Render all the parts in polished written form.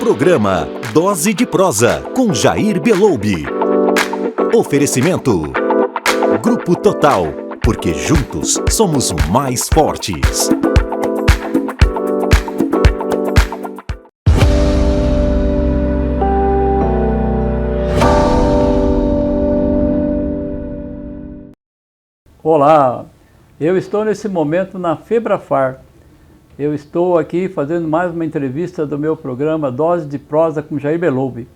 Programa Dose de Prosa, com Jair Beloubi. Oferecimento Grupo Total, porque juntos somos mais fortes. Olá, eu estou nesse momento na Febrafar. Eu estou aqui fazendo mais uma entrevista do meu programa Dose de Prosa com Jair Beloubi.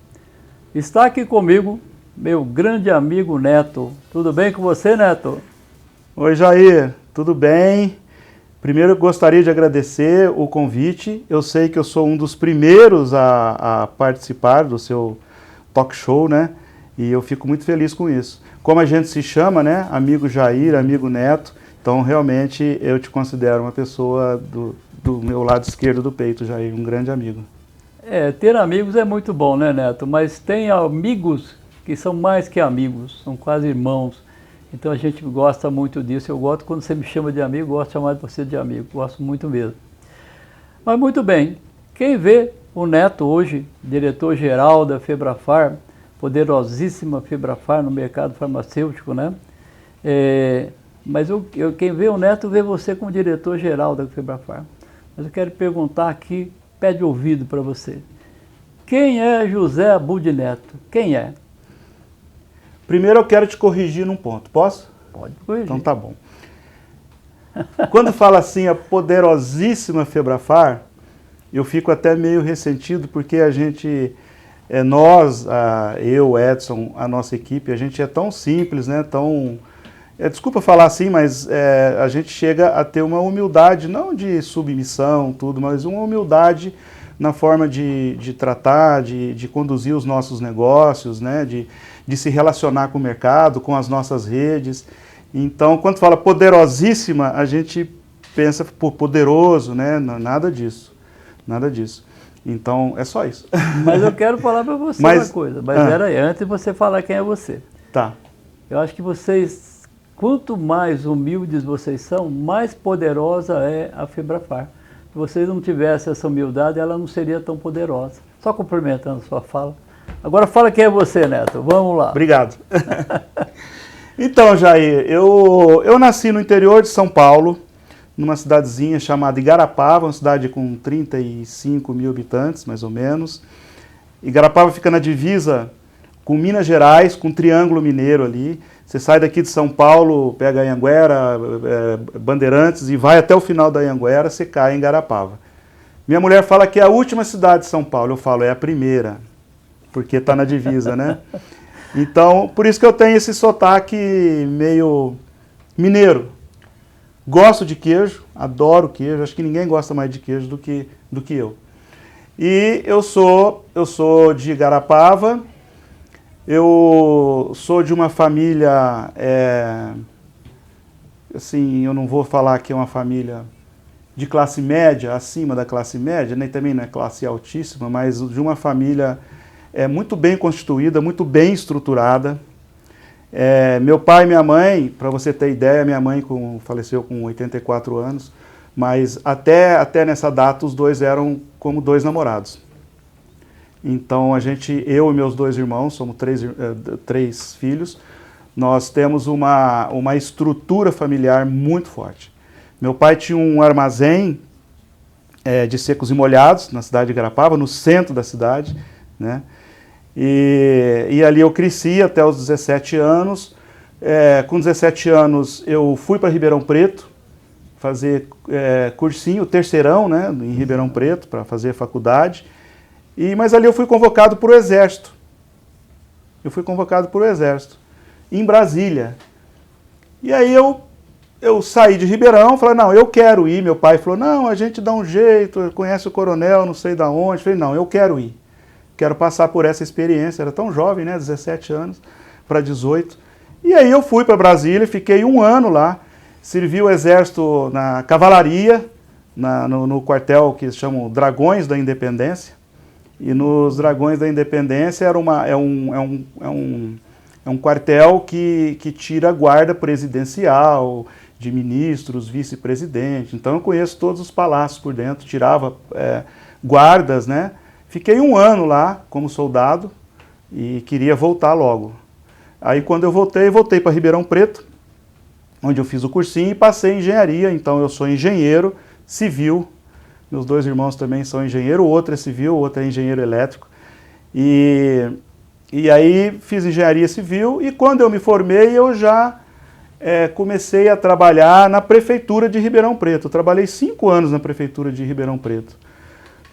Está aqui comigo meu grande amigo Neto. Tudo bem com você, Neto? Oi, Jair, tudo bem? Primeiro eu gostaria de agradecer o convite. Eu sei que eu sou um dos primeiros a participar do seu talk show, né? E eu fico muito feliz com isso. Como a gente se chama, né? Amigo Jair, amigo Neto. Então, realmente, eu te considero uma pessoa do meu lado esquerdo do peito, Jair, um grande amigo. Ter amigos é muito bom, né, Neto? Mas tem amigos que são mais que amigos, são quase irmãos. Então, a gente gosta muito disso. Eu gosto, quando você me chama de amigo, eu gosto de chamar você de amigo. Gosto muito mesmo. Mas, muito bem. Quem vê o Neto hoje, diretor-geral da Febrafar, poderosíssima Febrafar no mercado farmacêutico, né? Mas quem vê o Neto vê você como diretor-geral da Febrafar. Mas eu quero perguntar aqui, pé de ouvido para você. Quem é José Abud Neto? Quem é? Primeiro eu quero te corrigir num ponto, posso? Pode corrigir. Então tá bom. Quando fala assim, a poderosíssima Febrafar, eu fico até meio ressentido, porque a gente, eu, Edson, a nossa equipe, a gente é tão simples, né? Desculpa falar assim, mas a gente chega a ter uma humildade, não de submissão, tudo, mas uma humildade na forma de tratar, de conduzir os nossos negócios, né? De se relacionar com o mercado, com as nossas redes. Então, quando fala poderosíssima, a gente pensa por poderoso, né? Nada disso, nada disso. Então, é só isso. Mas eu quero falar para você uma coisa, mas antes de você falar quem é você. Tá. Eu acho que vocês... Quanto mais humildes vocês são, mais poderosa é a Febrafar. Se vocês não tivessem essa humildade, ela não seria tão poderosa. Só complementando a sua fala. Agora fala quem é você, Neto. Vamos lá. Obrigado. Então, Jair, eu nasci no interior de São Paulo, numa cidadezinha chamada Igarapava, uma cidade com 35 mil habitantes, mais ou menos. Igarapava fica na divisa com Minas Gerais, com o Triângulo Mineiro ali. Você sai daqui de São Paulo, pega a Anhanguera, Bandeirantes e vai até o final da Anhanguera, você cai em Igarapava. Minha mulher fala que é a última cidade de São Paulo. Eu falo, é a primeira, porque está na divisa, né? Então, por isso que eu tenho esse sotaque meio mineiro. Gosto de queijo, adoro queijo, acho que ninguém gosta mais de queijo do que eu. E eu sou de Igarapava. Eu sou de uma família, assim, eu não vou falar que é uma família de classe média, acima da classe média, nem também não é classe altíssima, mas de uma família muito bem constituída, muito bem estruturada. Meu pai e minha mãe, para você ter ideia, minha mãe faleceu com 84 anos, mas até nessa data os dois eram como dois namorados. Então, eu e meus dois irmãos, somos três filhos, nós temos uma estrutura familiar muito forte. Meu pai tinha um armazém de secos e molhados na cidade de Igarapava, no centro da cidade, né? E ali eu cresci até os 17 anos. Com 17 anos eu fui para Ribeirão Preto fazer cursinho, terceirão, né, em Ribeirão Preto, para fazer faculdade. Mas ali eu fui convocado para o Exército. Em Brasília. E aí eu saí de Ribeirão, falei, não, eu quero ir. Meu pai falou, não, a gente dá um jeito, conhece o coronel, não sei da onde. Falei, não, eu quero ir. Quero passar por essa experiência. Era tão jovem, né, 17 anos para 18. E aí eu fui para Brasília, fiquei 1 ano lá, servi o Exército na cavalaria, no quartel que se chama Dragões da Independência. E nos Dragões da Independência é um quartel que tira a guarda presidencial, de ministros, vice-presidente. Então eu conheço todos os palácios por dentro, tirava guardas, né? Fiquei 1 ano lá como soldado e queria voltar logo. Aí quando eu voltei para Ribeirão Preto, onde eu fiz o cursinho e passei em engenharia. Então eu sou engenheiro civil. Meus 2 irmãos também são engenheiro, o outro é civil, o outro é engenheiro elétrico. E aí fiz engenharia civil e quando eu me formei eu já comecei a trabalhar na prefeitura de Ribeirão Preto. Eu trabalhei 5 anos na prefeitura de Ribeirão Preto.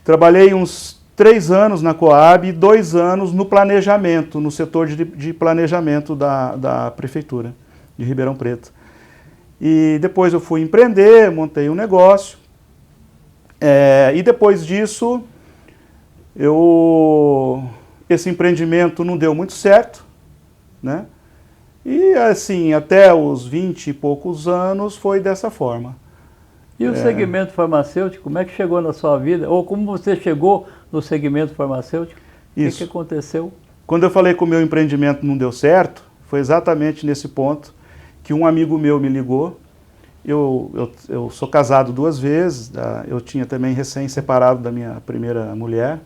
Trabalhei uns 3 anos na Coab e 2 anos no planejamento, no setor de planejamento da prefeitura de Ribeirão Preto. E depois eu fui empreender, montei um negócio. E depois disso, esse empreendimento não deu muito certo, né? E assim, até os 20 e poucos anos foi dessa forma. E o segmento farmacêutico, como é que chegou na sua vida? Ou como você chegou no segmento farmacêutico? Isso. O que aconteceu? Quando eu falei que o meu empreendimento não deu certo, foi exatamente nesse ponto que um amigo meu me ligou. Eu sou casado 2 vezes, eu tinha também recém-separado da minha primeira mulher,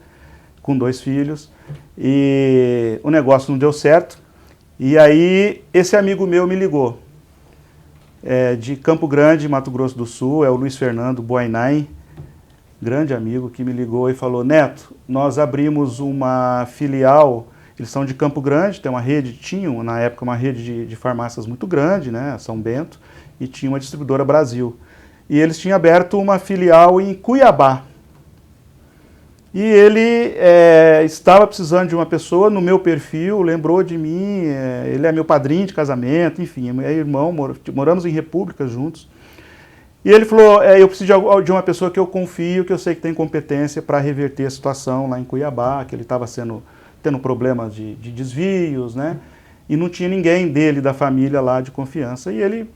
com 2 filhos, e o negócio não deu certo. E aí esse amigo meu me ligou, de Campo Grande, Mato Grosso do Sul, é o Luiz Fernando Boinain, grande amigo, que me ligou e falou: Neto, nós abrimos uma filial, eles são de Campo Grande, tem uma rede, tinham na época uma rede de farmácias muito grande, né, São Bento, e tinha uma distribuidora Brasil. E eles tinham aberto uma filial em Cuiabá. E ele estava precisando de uma pessoa no meu perfil, lembrou de mim, ele é meu padrinho de casamento, enfim, é irmão, moramos em repúblicas juntos. E ele falou, eu preciso de uma pessoa que eu confio, que eu sei que tem competência para reverter a situação lá em Cuiabá, que ele estava tendo problemas de desvios, né? E não tinha ninguém dele, da família lá, de confiança. E ele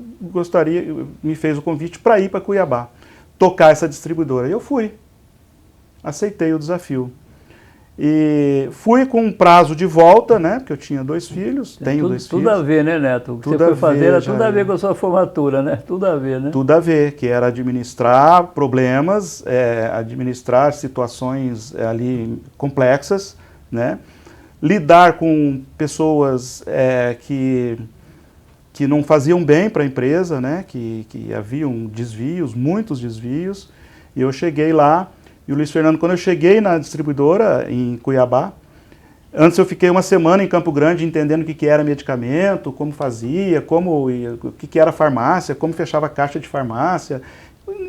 me fez o convite para ir para Cuiabá, tocar essa distribuidora. E eu fui. Aceitei o desafio. E fui com um prazo de volta, né? Porque eu tinha 2 filhos, tenho 2 filhos. Tudo a ver, né, Neto? O que você foi fazer era tudo a ver com a sua formatura, né? Tudo a ver, né? Tudo a ver, que era administrar problemas, administrar situações ali complexas, né? Lidar com pessoas que não faziam bem para a empresa, né? Que haviam desvios, muitos desvios. E eu cheguei lá, e o Luiz Fernando, quando eu cheguei na distribuidora em Cuiabá, antes eu fiquei 1 semana em Campo Grande entendendo o que era medicamento, como fazia, o que era farmácia, como fechava a caixa de farmácia,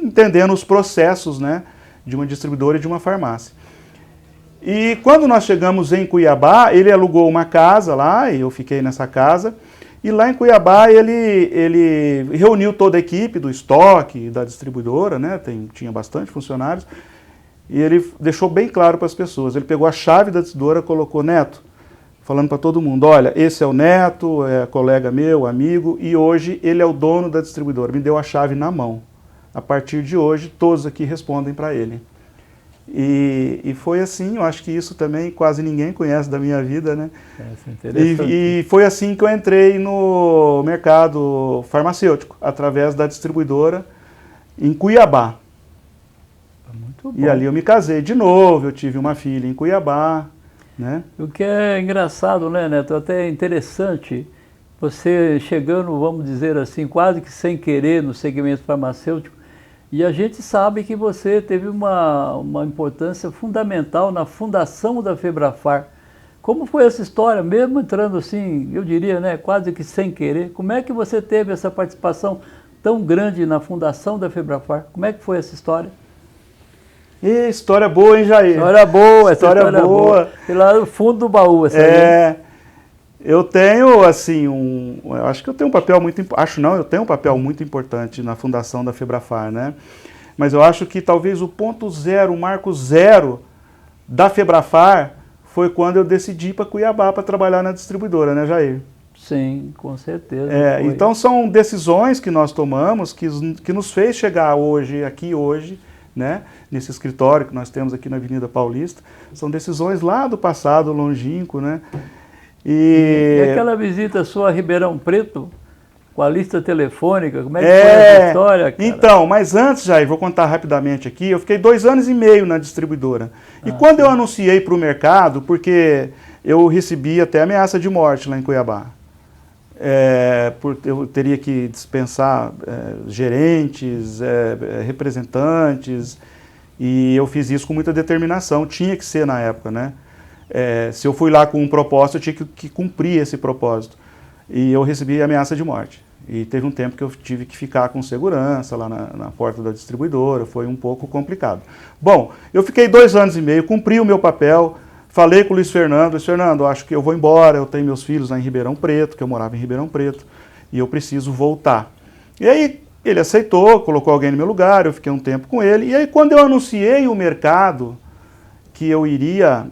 entendendo os processos, né, de uma distribuidora e de uma farmácia. E quando nós chegamos em Cuiabá, ele alugou uma casa lá, e eu fiquei nessa casa, e lá em Cuiabá ele reuniu toda a equipe do estoque, da distribuidora, né, tinha bastante funcionários, e ele deixou bem claro para as pessoas, ele pegou a chave da distribuidora, colocou: Neto, falando para todo mundo, olha, esse é o Neto, é colega meu, amigo, e hoje ele é o dono da distribuidora, me deu a chave na mão. A partir de hoje, todos aqui respondem para ele. E foi assim, eu acho que isso também quase ninguém conhece da minha vida, né? E foi assim que eu entrei no mercado farmacêutico, através da distribuidora em Cuiabá. Muito bom. E ali eu me casei de novo, eu tive uma filha em Cuiabá, né? O que é engraçado, né, Neto? Até interessante, você chegando, vamos dizer assim, quase que sem querer no segmento farmacêutico, e a gente sabe que você teve uma importância fundamental na fundação da Febrafar. Como foi essa história, mesmo entrando assim, eu diria, né, quase que sem querer? Como é que você teve essa participação tão grande na fundação da Febrafar? Como é que foi essa história? E história boa, hein, Jair? História boa, história boa. E lá no fundo do baú, essa aí. Eu tenho, assim, eu acho que eu tenho um papel muito, eu tenho um papel muito importante na fundação da Febrafar, né? Mas eu acho que talvez o ponto zero, o marco zero da Febrafar foi quando eu decidi ir para Cuiabá para trabalhar na distribuidora, né, Jair? Sim, com certeza. Então são decisões que nós tomamos que nos fez chegar aqui hoje, né, nesse escritório que nós temos aqui na Avenida Paulista. São decisões lá do passado longínquo, né? E aquela visita sua a Ribeirão Preto, com a lista telefônica, como é que foi essa história, cara? Então, mas antes, Jair, vou contar rapidamente aqui, eu fiquei 2 anos e meio na distribuidora. E quando eu anunciei para o mercado, porque eu recebi até ameaça de morte lá em Cuiabá. Eu teria que dispensar gerentes, representantes, e eu fiz isso com muita determinação, tinha que ser na época, né? Se eu fui lá com um propósito, eu tinha que cumprir esse propósito. E eu recebi ameaça de morte. E teve um tempo que eu tive que ficar com segurança lá na porta da distribuidora, foi um pouco complicado. Bom, eu fiquei 2 anos e meio, cumpri o meu papel, falei com o Luiz Fernando, acho que eu vou embora, eu tenho meus filhos lá em Ribeirão Preto, que eu morava em Ribeirão Preto, e eu preciso voltar. E aí ele aceitou, colocou alguém no meu lugar, eu fiquei um tempo com ele, e aí quando eu anunciei o mercado que eu iria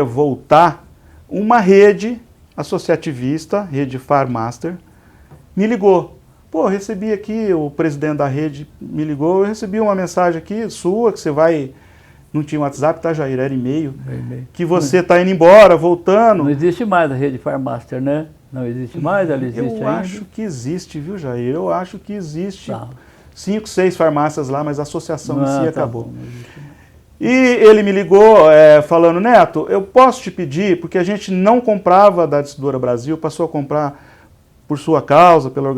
voltar, uma rede associativista, rede Farmaster, me ligou. Pô, recebi aqui, o presidente da rede me ligou, eu recebi uma mensagem aqui sua, que você vai... Não tinha WhatsApp, tá, Jair? Era e-mail. Que você está indo embora, voltando. Não existe mais a rede Farmaster, né? Não existe mais, ela existe ainda? Eu acho que existe, viu, Jair? Eu acho que existe. 5, 6 farmácias lá, mas a associação em si acabou. Bom, e ele me ligou falando, Neto, eu posso te pedir, porque a gente não comprava da Distribuidora Brasil, passou a comprar por sua causa, pela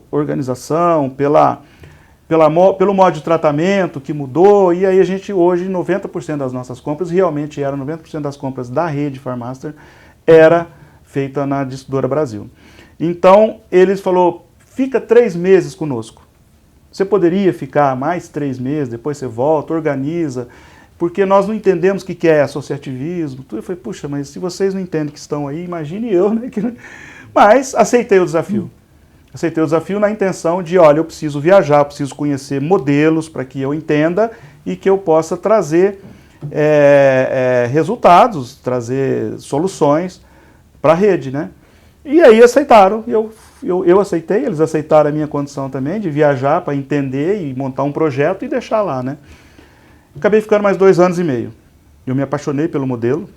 organização, pelo modo de tratamento que mudou, e aí a gente hoje, 90% das nossas compras, realmente eram 90% das compras da rede Farmaster, era feita na Distribuidora Brasil. Então, eles falou, fica 3 meses conosco. Você poderia ficar mais 3 meses, depois você volta, organiza, porque nós não entendemos o que é associativismo. Eu falei, puxa, mas se vocês não entendem que estão aí, imagine eu, né? Mas aceitei o desafio. Aceitei o desafio na intenção de, olha, eu preciso viajar, eu preciso conhecer modelos para que eu entenda e que eu possa trazer resultados, trazer soluções para a rede, né? E aí aceitaram, eu aceitei, eles aceitaram a minha condição também de viajar para entender e montar um projeto e deixar lá, né? Acabei ficando mais 2 anos e meio. Eu me apaixonei pelo modelo.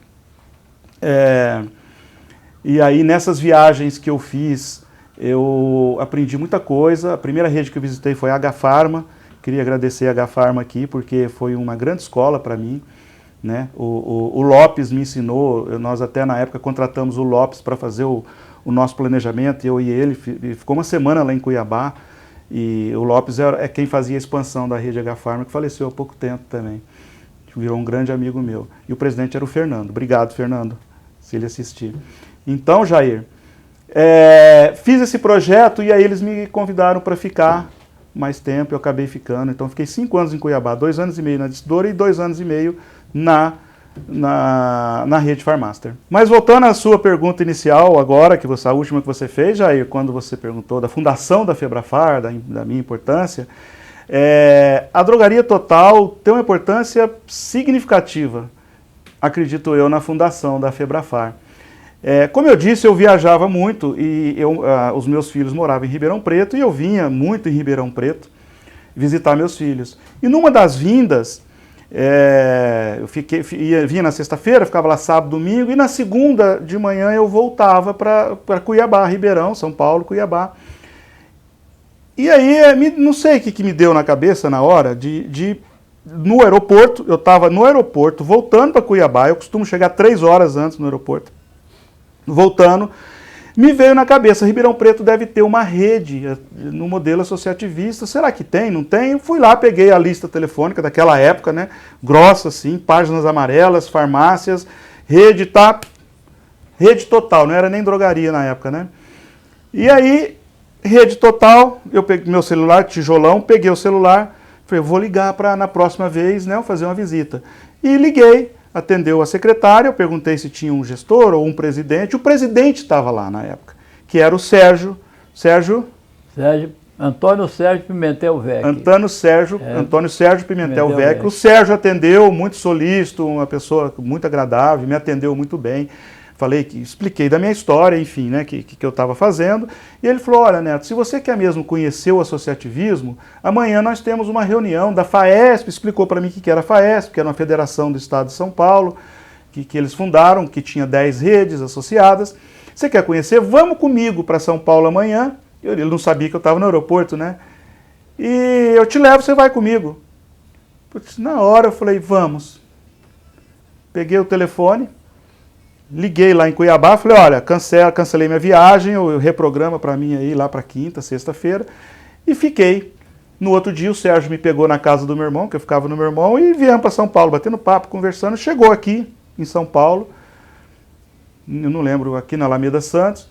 E aí nessas viagens que eu fiz, eu aprendi muita coisa. A primeira rede que eu visitei foi a H-Pharma. Queria agradecer a H-Pharma aqui, porque foi uma grande escola para mim, né? O Lopes me ensinou, nós até na época contratamos o Lopes para fazer o nosso planejamento, eu e ele, ficou uma semana lá em Cuiabá, e o Lopes é quem fazia a expansão da rede H-Pharma, que faleceu há pouco tempo também, virou um grande amigo meu. E o presidente era o Fernando. Obrigado, Fernando, se ele assistir. Então, Jair, fiz esse projeto e aí eles me convidaram para ficar mais tempo, eu acabei ficando. Então, fiquei 5 anos em Cuiabá, 2 anos e meio na distribuidora e 2 anos e meio na rede Farmaster. Mas voltando à sua pergunta inicial agora, a última que você fez, Jair, quando você perguntou da fundação da Febrafar, da minha importância, a Drogaria Total tem uma importância significativa, acredito eu, na fundação da Febrafar. Como eu disse, eu viajava muito e os meus filhos moravam em Ribeirão Preto e eu vinha muito em Ribeirão Preto visitar meus filhos. E numa das vindas, eu vinha na sexta-feira, ficava lá sábado, domingo, e na segunda de manhã eu voltava para Cuiabá, Ribeirão, São Paulo, Cuiabá. E aí, não sei o que me deu na cabeça na hora no aeroporto, eu estava no aeroporto, voltando para Cuiabá, eu costumo chegar 3 horas antes no aeroporto, voltando, me veio na cabeça, Ribeirão Preto deve ter uma rede no modelo associativista, será que tem? Não tem? Eu fui lá, peguei a lista telefônica daquela época, né, grossa assim, páginas amarelas, farmácias, rede total, não era nem drogaria na época, né? E aí, rede total, eu peguei meu celular, tijolão, peguei o celular, falei, vou ligar para na próxima vez, né, fazer uma visita. E liguei. Atendeu a secretária, eu perguntei se tinha um gestor ou um presidente. O presidente estava lá na época, que era o Antônio Sérgio Pimentel Vec. Antônio Sérgio Pimentel Vec. O Sérgio atendeu, muito solícito, uma pessoa muito agradável, me atendeu muito bem. Expliquei da minha história, enfim, né, que eu estava fazendo. E ele falou, olha, Neto, se você quer mesmo conhecer o associativismo, amanhã nós temos uma reunião da FAESP, explicou para mim o que era a FAESP, que era uma federação do estado de São Paulo, que eles fundaram, que tinha 10 redes associadas. Você quer conhecer? Vamos comigo para São Paulo amanhã. Ele não sabia que eu estava no aeroporto, né? E eu te levo, você vai comigo. Putz, na hora eu falei, vamos. Peguei o telefone, liguei lá em Cuiabá, falei, olha, cancelei minha viagem, eu reprograma para mim aí lá para quinta, sexta-feira, e fiquei. No outro dia o Sérgio me pegou na casa do meu irmão, que eu ficava no meu irmão, e viemos para São Paulo, batendo papo, conversando. Chegou aqui em São Paulo, eu não lembro, aqui na Alameda Santos,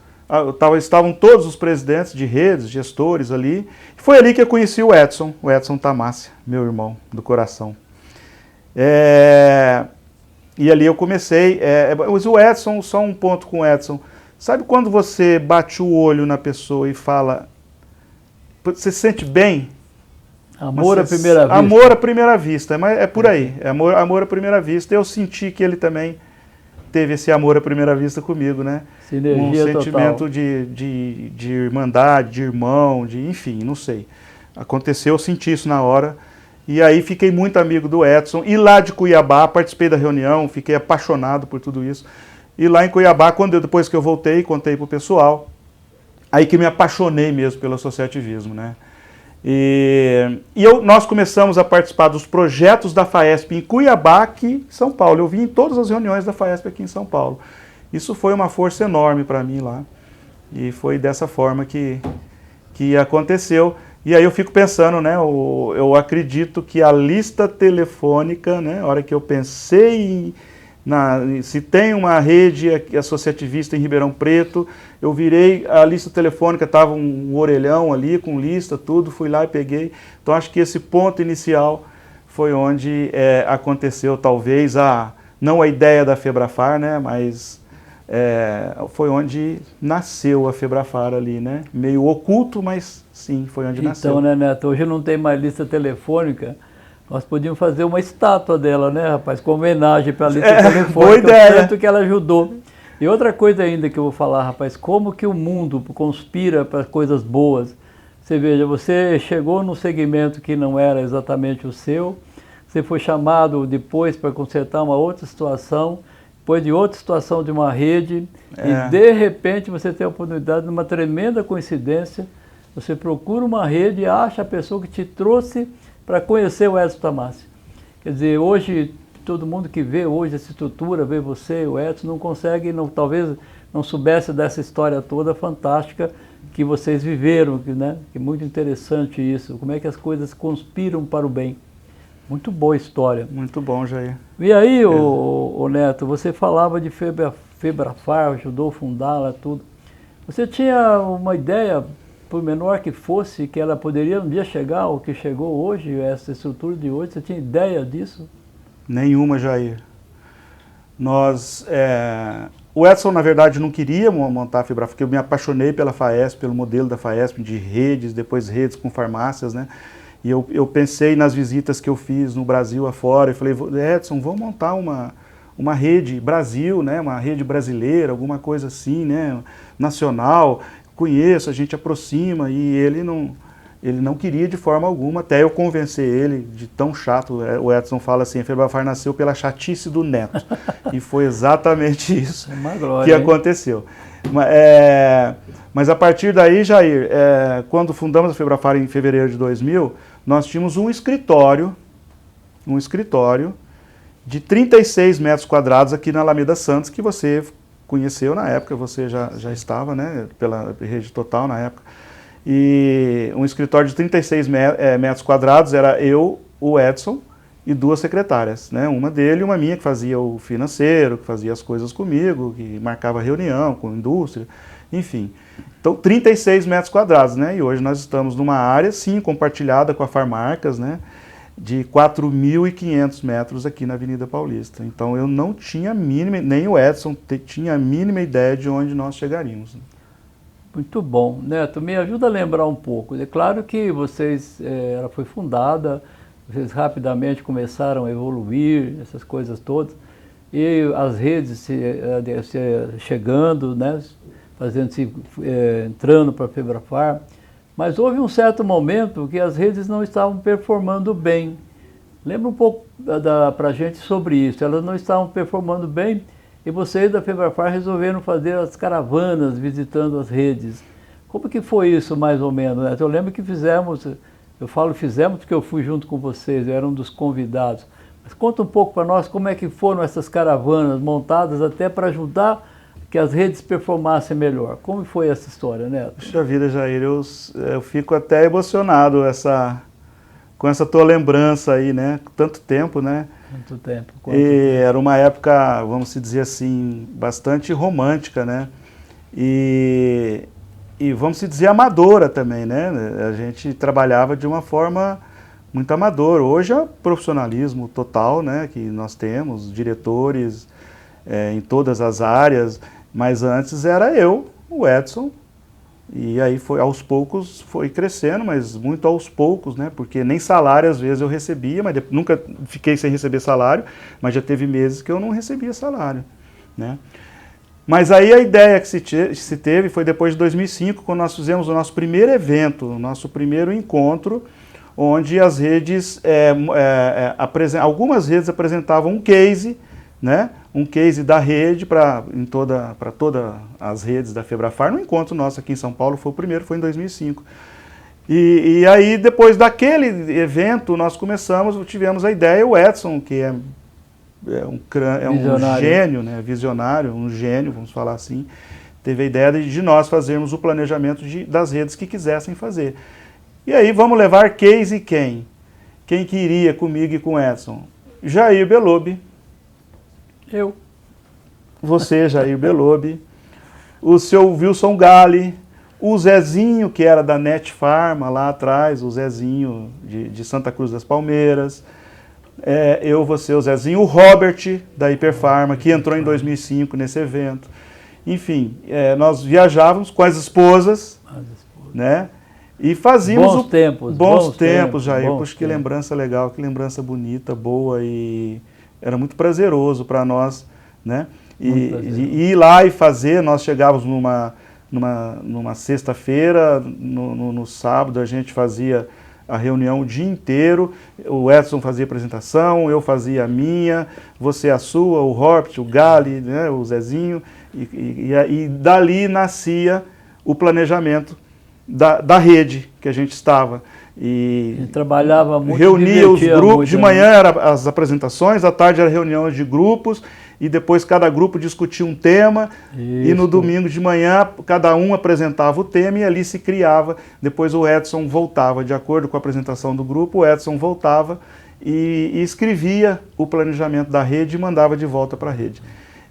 estavam todos os presidentes de redes, gestores ali. Foi ali que eu conheci o Edson Tamassia, meu irmão do coração. E ali eu comecei, mas o Edson, só um ponto com o Edson, sabe quando você bate o olho na pessoa e fala, você se sente bem? Amor à primeira vista. Amor à primeira vista, mas é por aí, amor à primeira vista. Eu senti que ele também teve esse amor à primeira vista comigo, né? Sinergia um sentimento de irmandade, de irmão, enfim, não sei. Aconteceu, eu senti isso na hora. E aí fiquei muito amigo do Edson. E lá de Cuiabá, participei da reunião, fiquei apaixonado por tudo isso. E lá em Cuiabá, depois que eu voltei, contei pro pessoal, aí que me apaixonei mesmo pelo associativismo, né? Nós começamos a participar dos projetos da FAESP em Cuiabá, aqui em São Paulo. Eu vim em todas as reuniões da FAESP aqui em São Paulo. Isso foi uma força enorme para mim lá. E foi dessa forma que aconteceu. E aí eu fico pensando, né, eu acredito que a lista telefônica, né, a hora que eu pensei se tem uma rede associativista em Ribeirão Preto, eu virei, a lista telefônica, estava um orelhão ali com lista, tudo, fui lá e peguei. Então acho que esse ponto inicial foi onde aconteceu talvez não a ideia da Febrafar, né, mas foi onde nasceu a Febrafar ali, né, meio oculto, mas sim, foi onde nasceu. Então, né, Neto, hoje não tem mais lista telefônica, nós podíamos fazer uma estátua dela, né, rapaz, como homenagem para a lista telefônica, boa ideia. O tanto que ela ajudou. E outra coisa ainda que eu vou falar, rapaz, como que o mundo conspira para coisas boas. Você veja, você chegou num segmento que não era exatamente o seu, você foi chamado depois para consertar uma outra situação, depois de outra situação de uma rede, e de repente você tem a oportunidade, numa tremenda coincidência, você procura uma rede e acha a pessoa que te trouxe para conhecer o Edson Tamassia. Quer dizer, hoje, todo mundo que vê hoje essa estrutura, vê você, o Edson, não consegue, talvez não soubesse dessa história toda fantástica que vocês viveram, né? Que é muito interessante isso, como é que as coisas conspiram para o bem. Muito boa história. Muito bom, Jair. E aí, ô Neto, você falava de Febrafar, ajudou a fundá-la, tudo. Você tinha uma ideia, por menor que fosse, que ela poderia um dia chegar ao que chegou hoje, essa estrutura de hoje? Você tinha ideia disso? Nenhuma, Jair. O Edson, na verdade, não queria montar a Febrafar, porque eu me apaixonei pela FAESP, pelo modelo da FAESP, de redes, depois redes com farmácias, né? E eu pensei nas visitas que eu fiz no Brasil afora, e falei, Edson, vamos montar uma rede Brasil, né? Uma rede brasileira, alguma coisa assim, né? Nacional. Conheço, a gente aproxima, e ele não queria de forma alguma, até eu convencer ele de tão chato. O Edson fala assim, a Febrafar nasceu pela chatice do neto, e foi exatamente isso que aconteceu. Mas a partir daí, Jair, quando fundamos a Febrafar em fevereiro de 2000, nós tínhamos um escritório de 36 metros quadrados aqui na Alameda Santos, que você conheceu na época, você já estava, né, pela Rede Total na época, e um escritório de 36 metros quadrados, era eu, o Edson e duas secretárias, né, uma dele e uma minha, que fazia o financeiro, que fazia as coisas comigo, que marcava reunião com a indústria, enfim. Então, 36 metros quadrados, né, e hoje nós estamos numa área, sim, compartilhada com a Farmarcas, né, de 4.500 metros aqui na Avenida Paulista. Então eu não tinha a mínima, nem o Edson tinha a mínima ideia de onde nós chegaríamos. Muito bom. Neto, me ajuda a lembrar um pouco. É claro que ela foi fundada, vocês rapidamente começaram a evoluir, essas coisas todas, e as redes chegando, né, entrando para a Febrafar. Mas houve um certo momento que as redes não estavam performando bem. Lembra um pouco para a gente sobre isso. Elas não estavam performando bem e vocês da Febrafar resolveram fazer as caravanas visitando as redes. Como que foi isso, mais ou menos, né? Eu lembro que fizemos, eu falo fizemos porque eu fui junto com vocês, eu era um dos convidados. Mas conta um pouco para nós como é que foram essas caravanas montadas até para ajudar que as redes performassem melhor. Como foi essa história, Neto? Puxa vida, Jair, eu fico até emocionado com essa tua lembrança aí, né? Tanto tempo, né? Muito tempo. Era uma época, vamos dizer assim, bastante romântica, né? E vamos dizer amadora também, né? A gente trabalhava de uma forma muito amadora. Hoje é o profissionalismo total, né? Que nós temos, diretores em todas as áreas, mas antes era eu, o Edson, e aí aos poucos foi crescendo, mas muito aos poucos, né? Porque nem salário às vezes eu recebia, mas nunca fiquei sem receber salário, mas já teve meses que eu não recebia salário, né? Mas aí a ideia que se teve foi depois de 2005, quando nós fizemos o nosso primeiro evento, o nosso primeiro encontro, onde as redes, algumas redes apresentavam um case, né? Um case da rede para todas as redes da Febrafar. No encontro nosso aqui em São Paulo, foi o primeiro, foi em 2005. E aí, depois daquele evento, nós tivemos a ideia, o Edson, que é um gênio, né, visionário, um gênio, vamos falar assim, teve a ideia de nós fazermos o planejamento das redes que quisessem fazer. E aí vamos levar case quem? Quem que iria comigo e com o Edson? Jair Belobi. Eu. Você, Jair Belobi. O seu Wilson Galli. O Zezinho, que era da Net Pharma lá atrás, o Zezinho de Santa Cruz das Palmeiras. Você, o Zezinho, o Robert, da Hiperfarma, que entrou em 2005 nesse evento. Enfim, nós viajávamos com as esposas, né? E fazíamos bons tempos, Jair. Puxa, que lembrança legal, que lembrança bonita, boa, e era muito prazeroso para nós, né? E ir lá e fazer, nós chegávamos numa sexta-feira, no sábado a gente fazia a reunião o dia inteiro, o Edson fazia a apresentação, eu fazia a minha, você a sua, o Robert, o Gali, né, o Zezinho, e dali nascia o planejamento da rede que a gente estava. E trabalhava muito, reunia os grupos, muito, de manhã eram as apresentações, à tarde era reunião de grupos, e depois cada grupo discutia um tema, e no domingo de manhã cada um apresentava o tema e ali se criava, depois o Edson voltava, de acordo com a apresentação do grupo, o Edson voltava e escrevia o planejamento da rede e mandava de volta para a rede.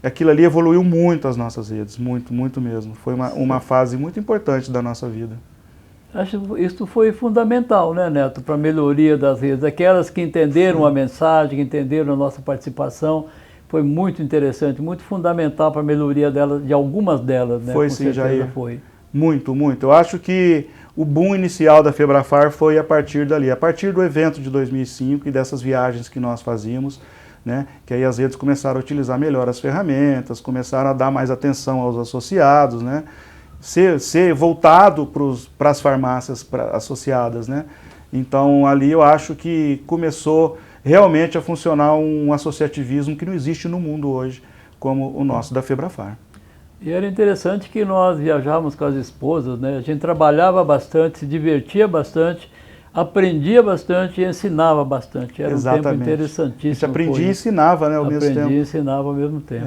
Aquilo ali evoluiu muito as nossas redes, muito, muito mesmo. Foi uma fase muito importante da nossa vida. Acho que isso foi fundamental, né, Neto, para a melhoria das redes. Aquelas que entenderam a mensagem, que entenderam a nossa participação, foi muito interessante, muito fundamental para a melhoria delas, de algumas delas, né? Foi sim, Jair. Foi. Muito, muito. Eu acho que o boom inicial da Febrafar foi a partir dali, a partir do evento de 2005 e dessas viagens que nós fazíamos, né? Que aí as redes começaram a utilizar melhor as ferramentas, começaram a dar mais atenção aos associados, né? Ser voltado para as farmácias associadas, né? Então ali eu acho que começou realmente a funcionar um associativismo que não existe no mundo hoje, como o nosso da Febrafar. E era interessante que nós viajávamos com as esposas, né? A gente trabalhava bastante, se divertia bastante, aprendia bastante e ensinava bastante. Era um tempo interessantíssimo. A gente aprendia e ensinava, né, ao mesmo tempo. Aprendia e ensinava ao mesmo tempo.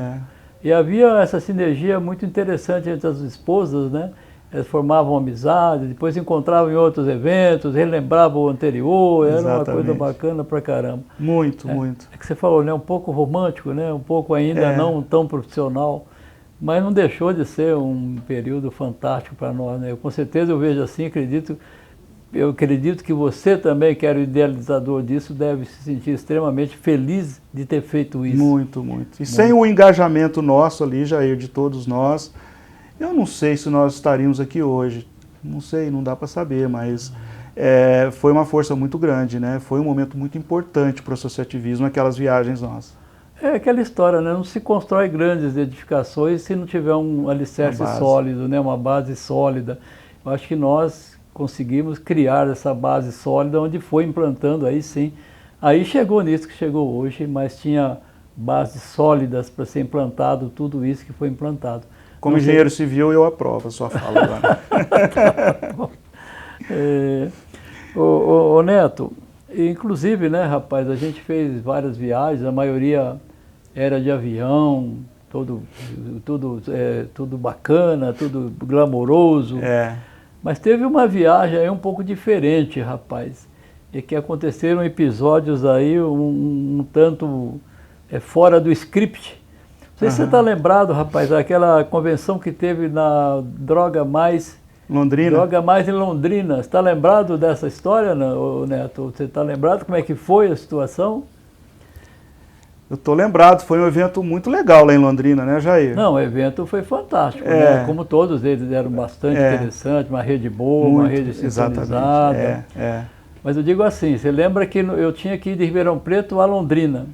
E havia essa sinergia muito interessante entre as esposas, né? Elas formavam amizade, depois se encontravam em outros eventos, relembravam o anterior, era uma coisa bacana pra caramba. Muito, muito. É que você falou, né? Um pouco romântico, né? Um pouco ainda não tão profissional, mas não deixou de ser um período fantástico para nós, né? Com certeza eu vejo assim, eu acredito que você também, que era o idealizador disso, deve se sentir extremamente feliz de ter feito isso. Muito, muito. E sem o engajamento nosso ali, Jair, de todos nós, eu não sei se nós estaríamos aqui hoje. Não sei, não dá para saber, mas foi uma força muito grande, né? Foi um momento muito importante para o associativismo, aquelas viagens nossas. É aquela história, né? Não se constrói grandes edificações se não tiver um alicerce sólido, né? Uma base sólida. Eu acho que nós conseguimos criar essa base sólida, onde foi implantando, aí sim. Aí chegou nisso que chegou hoje, mas tinha bases sólidas para ser implantado tudo isso que foi implantado. Como engenheiro civil, eu aprovo a sua fala agora. Ô Neto, inclusive, né, rapaz, a gente fez várias viagens, a maioria era de avião, tudo bacana, tudo glamouroso. Mas teve uma viagem aí um pouco diferente, rapaz, e que aconteceram episódios aí um tanto fora do script. Não sei se você está lembrado, rapaz, aquela convenção que teve na Droga Mais em Londrina. Você está lembrado dessa história, Neto? Você está lembrado como é que foi a situação? Eu estou lembrado, foi um evento muito legal lá em Londrina, né, Jair? Não, o evento foi fantástico, né? Como todos eles eram bastante interessantes, uma rede boa, uma rede sintonizada. Mas eu digo assim, você lembra que eu tinha que ir de Ribeirão Preto a Londrina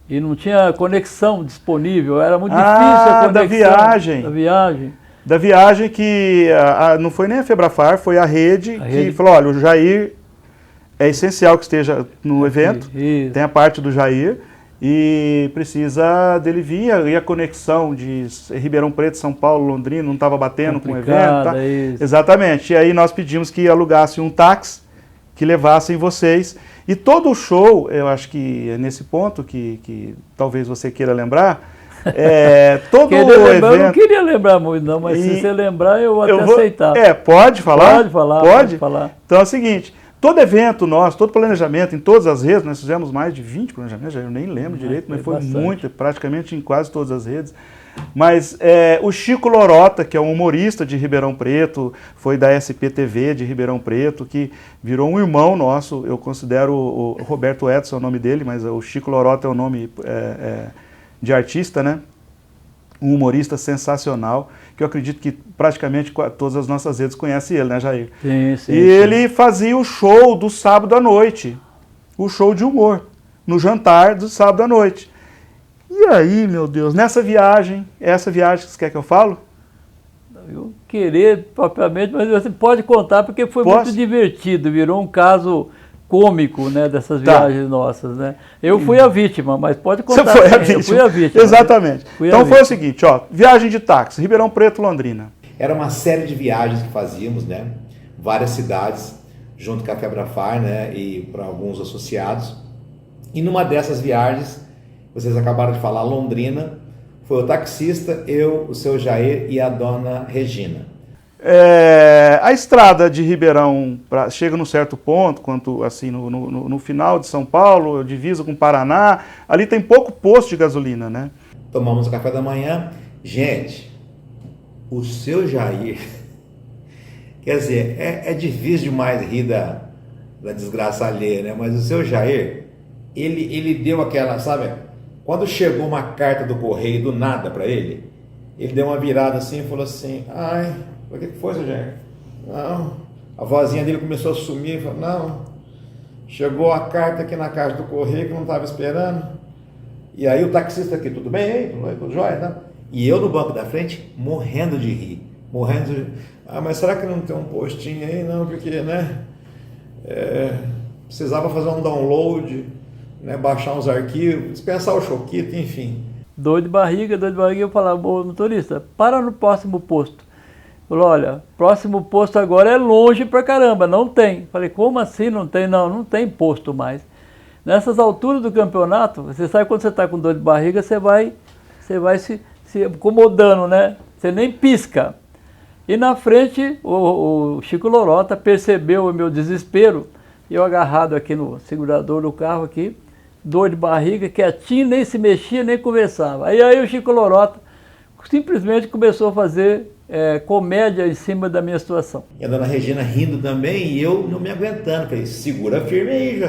e não tinha conexão disponível, era muito difícil a conexão. Da viagem que não foi nem a Febrafar, foi a rede que falou, olha, o Jair é essencial que esteja no evento, tem a parte do Jair, e precisa dele vir, e a conexão de Ribeirão Preto, São Paulo, Londrina, não estava batendo com o evento. Tá? Exatamente, e aí nós pedimos que alugasse um táxi, que levassem vocês, e todo o show, eu acho que é nesse ponto que talvez você queira lembrar, todo o evento... Eu não queria lembrar muito não, mas se você lembrar eu vou até aceitar. Pode falar? Pode falar. Então é o seguinte, todo evento nosso, todo planejamento em todas as redes, nós fizemos mais de 20 planejamentos, eu nem lembro direito, mas foi muito, praticamente em quase todas as redes. Mas o Chico Lorota, que é um humorista de Ribeirão Preto, foi da SPTV de Ribeirão Preto, que virou um irmão nosso, eu considero o Roberto Edson é o nome dele, mas o Chico Lorota é o nome de artista, né? Um humorista sensacional, que eu acredito que praticamente todas as nossas redes conhecem ele, né, Jair? Sim. Ele fazia o show do sábado à noite, o show de humor, no jantar do sábado à noite. E aí, meu Deus, essa viagem que você quer que eu falo? Eu querer propriamente, mas você pode contar porque foi muito divertido, virou um caso cômico, né, dessas viagens nossas, né? Eu fui a vítima, mas pode contar. Você foi a vítima? Eu fui a vítima. Exatamente. Então foi o seguinte, viagem de táxi, Ribeirão Preto, Londrina. Era uma série de viagens que fazíamos, né? Várias cidades, junto com a Febrafar, né? E para alguns associados. E numa dessas viagens, vocês acabaram de falar, Londrina, foi o taxista, eu, o seu Jair e a dona Regina. A estrada de Ribeirão chega num certo ponto, quanto assim no final de São Paulo, divisa com o Paraná, ali tem pouco posto de gasolina, né? Tomamos o café da manhã. Gente, o seu Jair, quer dizer, é difícil demais rir da desgraça alheia, né? Mas o seu Jair, ele deu aquela, sabe, quando chegou uma carta do correio do nada para ele deu uma virada assim e falou assim, ai, o que foi, seu Jair? Não, a vozinha dele começou a sumir, falou, não, chegou a carta aqui na caixa do correio que eu não estava esperando. E aí o taxista aqui, tudo bem aí? Tudo jóia, né? E eu no banco da frente, morrendo de rir, mas será que não tem um postinho aí? Não, porque, né, precisava fazer um download, né, baixar uns arquivos, dispensar o choquito, enfim. Dor de barriga, eu falava, motorista, para no próximo posto. Falou, olha, próximo posto agora é longe pra caramba, não tem. Falei, como assim não tem? Não tem posto mais. Nessas alturas do campeonato, você sabe quando você está com dor de barriga, você vai se acomodando, né? Você nem pisca. E na frente, o Chico Lorota percebeu o meu desespero, eu agarrado aqui no segurador do carro aqui, dor de barriga, quietinho, nem se mexia, nem conversava. Aí o Chico Lorota simplesmente começou a fazer comédia em cima da minha situação. E a dona Regina rindo também, e eu não me aguentando. Falei, segura firme aí,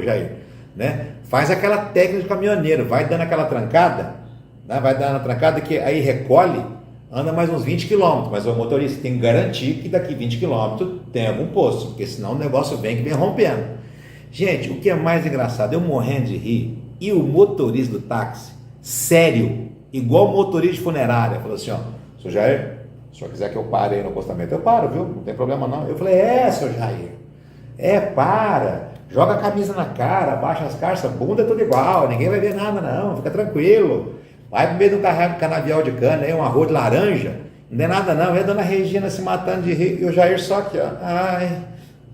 Jair, né? Faz aquela técnica de caminhoneiro, vai dando aquela trancada, né? Vai dando a trancada que aí recolhe, anda mais uns 20 km, mas o motorista tem que garantir que daqui 20 km tem algum posto, porque senão o negócio vem rompendo. Gente, o que é mais engraçado, eu morrendo de rir, e o motorista do táxi, sério, igual motorista de funerária, falou assim, seu Jair, se o senhor quiser que eu pare aí no acostamento, eu paro, viu? Não tem problema não. Eu falei, seu Jair, para, joga a camisa na cara, baixa as calças, bunda é tudo igual, ninguém vai ver nada não, fica tranquilo. Vai pro meio do canavial de cana, aí um arroz de laranja, não tem nada não, é a dona Regina se matando de rir, e o Jair só aqui, ó,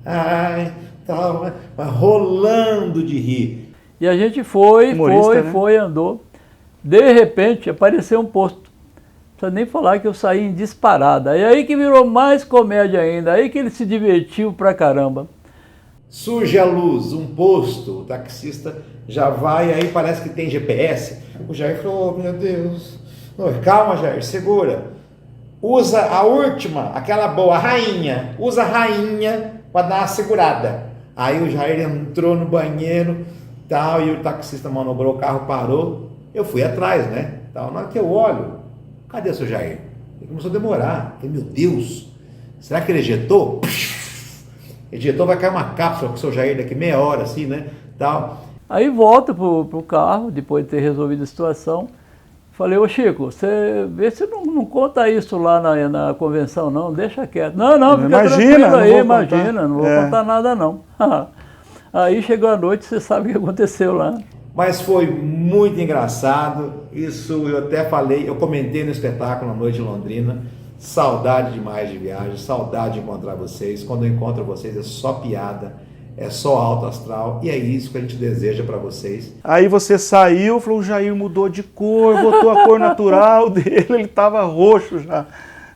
ai, tal, rolando de rir. E a gente foi, Humorista, né? andou. De repente, apareceu um posto. Não precisa nem falar que eu saí em disparada. E aí que virou mais comédia ainda. Aí que ele se divertiu pra caramba. Surge a luz, um posto, o taxista já vai, aí parece que tem GPS. O Jair falou, oh, meu Deus. Calma, Jair, segura. Usa a última, aquela boa, a rainha. Usa a rainha para dar uma segurada. Aí o Jair entrou no banheiro, tal, e o taxista manobrou, o carro parou. Eu fui atrás, né? Tal. Na hora que eu olho, cadê o seu Jair? Ele começou a demorar. Eu falei, meu Deus, será que ele ejetou? Ejetou, vai cair uma cápsula com o seu Jair daqui meia hora, assim, né? Tal. Aí volto pro carro, depois de ter resolvido a situação. Falei, ô Chico, você vê se não conta isso lá na convenção, não, deixa quieto. Não, fica tranquilo aí, imagina, não vou contar nada, não. Aí chegou a noite, você sabe o que aconteceu lá. Mas foi muito engraçado, isso eu até falei, eu comentei no espetáculo na noite de Londrina, saudade demais de viagem, saudade de encontrar vocês, quando eu encontro vocês é só piada, é só alto astral, e é isso que a gente deseja para vocês. Aí você saiu, falou, o Jair mudou de cor, botou a cor natural dele, ele estava roxo já,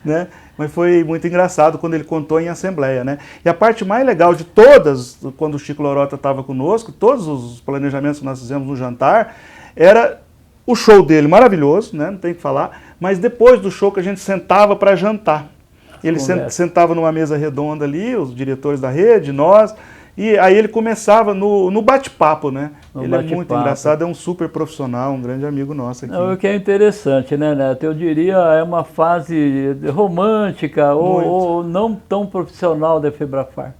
né? Mas foi muito engraçado quando ele contou em assembleia, né? E a parte mais legal de todas, quando o Chico Lorota estava conosco, todos os planejamentos que nós fizemos no jantar, era o show dele maravilhoso, né? Não tem o que falar, mas depois do show que a gente sentava para jantar. Ele sentava numa mesa redonda ali, os diretores da rede, nós, e aí ele começava no bate-papo, né? Ele é muito engraçado, é um super profissional, um grande amigo nosso aqui. Não, o que é interessante, né, Neto? Eu diria é uma fase romântica ou não tão profissional da Febrafar.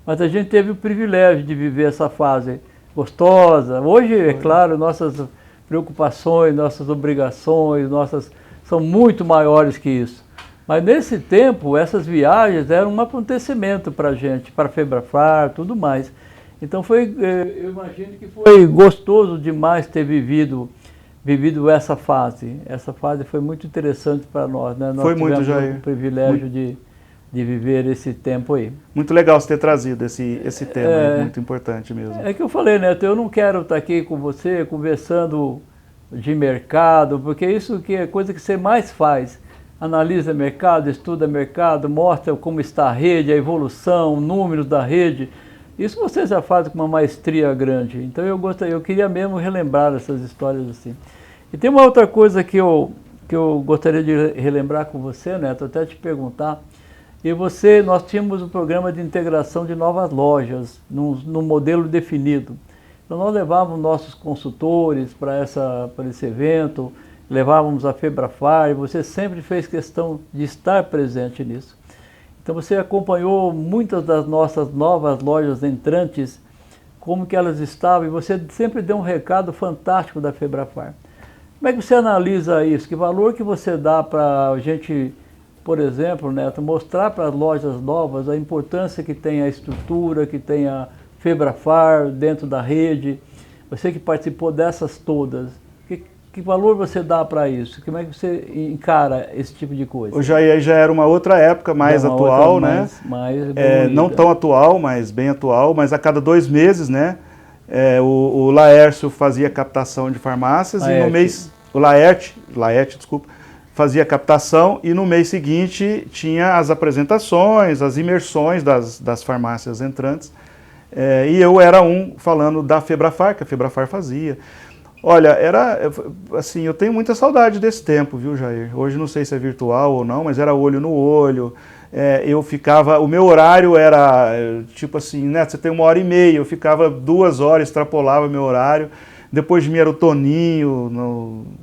Mas a gente teve o privilégio de viver essa fase gostosa. Hoje, é claro, nossas preocupações, nossas obrigações, são muito maiores que isso. Mas nesse tempo, essas viagens eram um acontecimento para a gente, para a Febrafar, tudo mais. Então eu imagino que foi gostoso demais ter vivido essa fase. Essa fase foi muito interessante para nós, né? Nós tivemos o privilégio de viver esse tempo aí. Muito legal você ter trazido esse tema, é muito importante mesmo. É que eu falei, Neto, eu não quero estar aqui com você conversando de mercado, porque isso que é coisa que você mais faz. Analisa mercado, estuda mercado, mostra como está a rede, a evolução, números da rede. Isso você já faz com uma maestria grande. Então eu queria mesmo relembrar essas histórias assim. E tem uma outra coisa que eu gostaria de relembrar com você, Neto, até te perguntar. Nós tínhamos um programa de integração de novas lojas, num modelo definido. Então nós levávamos nossos consultores para esse evento, levávamos a Febrafar e você sempre fez questão de estar presente nisso. Então você acompanhou muitas das nossas novas lojas entrantes, como que elas estavam, e você sempre deu um recado fantástico da Febrafar. Como é que você analisa isso? Que valor que você dá para a gente, por exemplo, Neto, mostrar para as lojas novas a importância que tem a estrutura, que tem a Febrafar dentro da rede? Você que participou dessas todas, que valor você dá para isso? Como é que você encara esse tipo de coisa? Hoje aí já era uma outra época mais atual, né? Não tão atual, mas bem atual, mas a cada 2 meses, né? O Laércio fazia captação de farmácias e no mês... O Laerte, desculpa, fazia captação e no mês seguinte tinha as apresentações, as imersões das farmácias entrantes. E eu era falando da Febrafar, que a Febrafar fazia. Olha, assim, eu tenho muita saudade desse tempo, viu, Jair? Hoje não sei se é virtual ou não, mas era olho no olho. O meu horário era, tipo assim, né, você tem 1h30, eu ficava 2 horas, extrapolava meu horário. Depois de mim era o Toninho,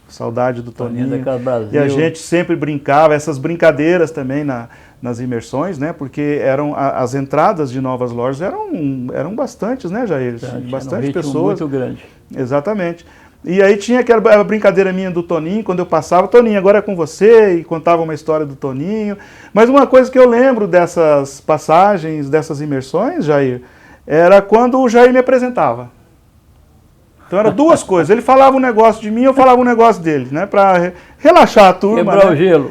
saudade do Toninho. E a gente sempre brincava, essas brincadeiras também nas imersões, né? Porque as entradas de novas lojas eram bastantes, né, Jair? Bastante pessoas. Muito grande. Exatamente. E aí tinha aquela brincadeira minha do Toninho, quando eu passava, Toninho, agora é com você, e contava uma história do Toninho. Mas uma coisa que eu lembro dessas passagens, dessas imersões, Jair, era quando o Jair me apresentava. Então eram duas coisas. Ele falava um negócio de mim, eu falava um negócio dele, né? Para relaxar a turma. Quebrar né? o gelo.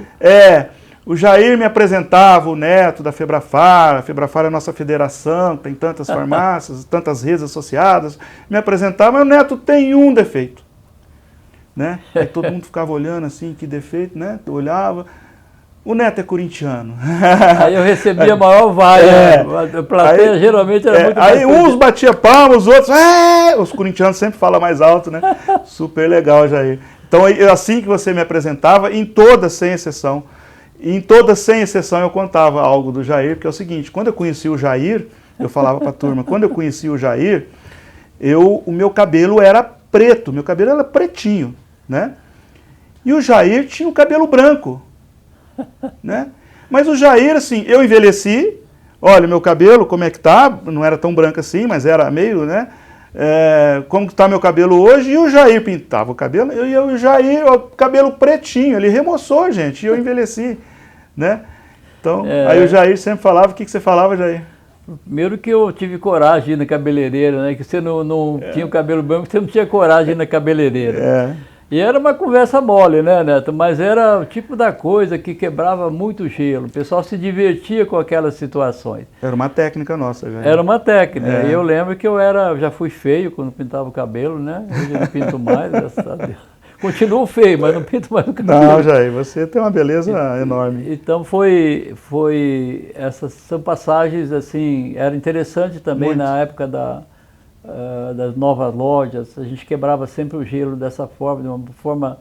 O Jair me apresentava o Neto da Febrafar. A Febrafar é a nossa federação, tem tantas farmácias, tantas redes associadas. Me apresentava, mas o Neto tem um defeito. Né? Aí todo mundo ficava olhando assim, que defeito, né? Eu olhava. O Neto é corintiano. Aí eu recebia a maior vaia. A plateia Aí, geralmente era muito aí mais uns batiam palmas, os outros... Os corintianos sempre falam mais alto, né? Super legal, Jair. Então, assim que você me apresentava, em todas, sem exceção, eu contava algo do Jair, porque é o seguinte, quando eu conheci o Jair, eu falava para a turma, quando eu conheci o Jair, o meu cabelo era preto, meu cabelo era pretinho, né? E o Jair tinha o cabelo branco. Né? Mas o Jair, assim, eu envelheci, olha, meu cabelo, como é que tá? Não era tão branco assim, mas era meio, né? Como que tá meu cabelo hoje? E o Jair pintava o cabelo, e o Jair, o cabelo pretinho, ele remoçou, gente, e eu envelheci, né? Então, aí o Jair sempre falava, o que você falava, Jair? Primeiro que eu tive coragem de ir na cabeleireira, né? Que você não tinha o cabelo branco, você não tinha coragem de ir na cabeleireira. E era uma conversa mole, né, Neto? Mas era o tipo da coisa que quebrava muito gelo. O pessoal se divertia com aquelas situações. Era uma técnica nossa, velho. Era uma técnica. E eu lembro que eu já fui feio quando pintava o cabelo, né? Hoje eu não pinto mais, graças a Deus. Continuo feio, mas não pinto mais o cabelo. Não, Jair, você tem uma beleza enorme. Então essas são passagens, assim, era interessante também muito. Na época das novas lojas, a gente quebrava sempre o gelo dessa forma, de uma forma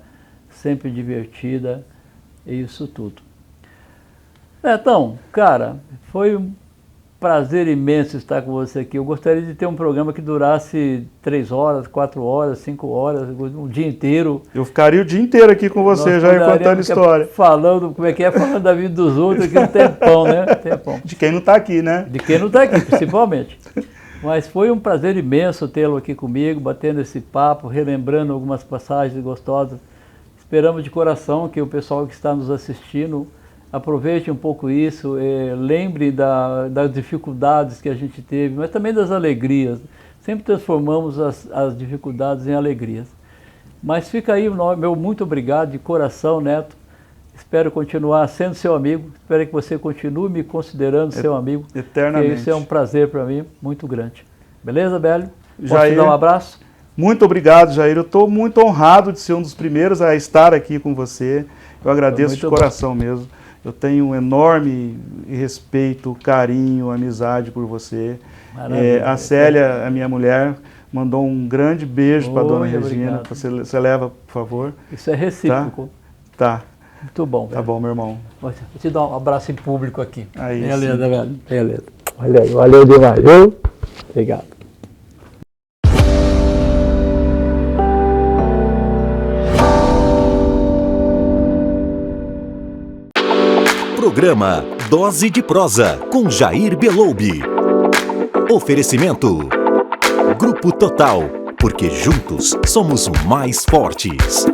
sempre divertida, e isso tudo. Então, cara, foi um prazer imenso estar com você aqui. Eu gostaria de ter um programa que durasse 3 horas, 4 horas, 5 horas, um dia inteiro. Eu ficaria o dia inteiro aqui com você, já contando história. Falando, como é que é, falando da vida dos outros aqui no tempão, né? Tempão. De quem não está aqui, né? De quem não está aqui, principalmente. Mas foi um prazer imenso tê-lo aqui comigo, batendo esse papo, relembrando algumas passagens gostosas. Esperamos de coração que o pessoal que está nos assistindo aproveite um pouco isso, lembre das dificuldades que a gente teve, mas também das alegrias. Sempre transformamos as dificuldades em alegrias. Mas fica aí o meu muito obrigado de coração, Neto. Espero continuar sendo seu amigo, espero que você continue me considerando seu amigo. Eternamente. Isso é um prazer para mim, muito grande. Beleza, Bélio? Posso Jair, te dar um abraço? Muito obrigado, Jair. Eu estou muito honrado de ser um dos primeiros a estar aqui com você. Eu agradeço de coração mesmo. Eu tenho um enorme respeito, carinho, amizade por você. A Célia, a minha mulher, mandou um grande beijo para a dona Regina. Você leva, por favor. Isso é recíproco. Tá. Muito bom, velho. Tá bom, meu irmão. Vou te dar um abraço em público aqui. Aí, beleza, velho. Beleza. Valeu demais, viu? Obrigado. Programa Dose de Prosa com Jair Beloubi. Oferecimento Grupo Total, porque juntos somos mais fortes.